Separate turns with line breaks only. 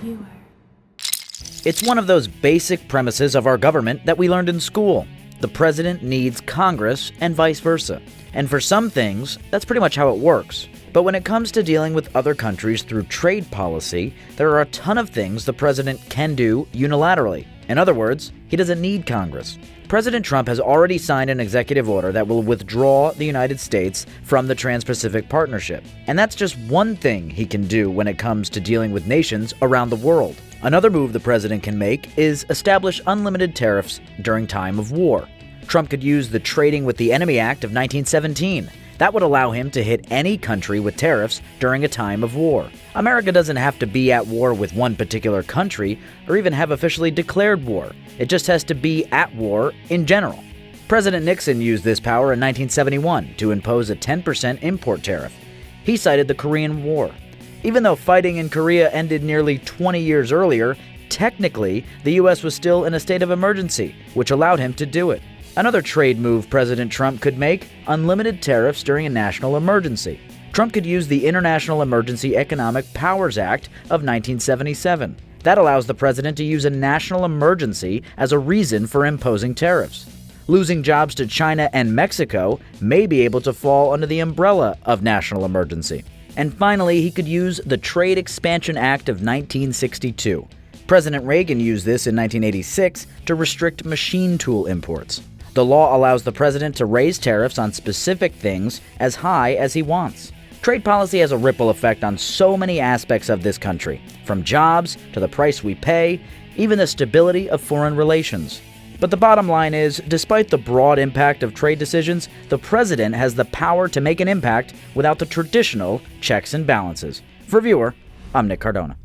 Veuer.
It's one of those basic premises of our government that we learned in school. The president needs Congress and vice versa. And for some things, that's pretty much how it works. But when it comes to dealing with other countries through trade policy, there are a ton of things the president can do unilaterally. In other words, he doesn't need Congress. President Trump has already signed an executive order that will withdraw the United States from the Trans-Pacific Partnership. And that's just one thing he can do when it comes to dealing with nations around the world. Another move the president can make is establish unlimited tariffs during time of war. Trump could use the Trading with the Enemy Act of 1917. That would allow him to hit any country with tariffs during a time of war. America doesn't have to be at war with one particular country or even have officially declared war. It just has to be at war in general. President Nixon used this power in 1971 to impose a 10% import tariff. He cited the Korean War. Even though fighting in Korea ended nearly 20 years earlier, technically, the U.S. was still in a state of emergency, which allowed him to do it. Another trade move President Trump could make: unlimited tariffs during a national emergency. Trump could use the International Emergency Economic Powers Act of 1977. That allows the president to use a national emergency as a reason for imposing tariffs. Losing jobs to China and Mexico may be able to fall under the umbrella of national emergency. And finally, he could use the Trade Expansion Act of 1962. President Reagan used this in 1986 to restrict machine tool imports. The law allows the president to raise tariffs on specific things as high as he wants. Trade policy has a ripple effect on so many aspects of this country, from jobs to the price we pay, even the stability of foreign relations. But the bottom line is, despite the broad impact of trade decisions, the president has the power to make an impact without the traditional checks and balances. For Veuer, I'm Nick Cardona.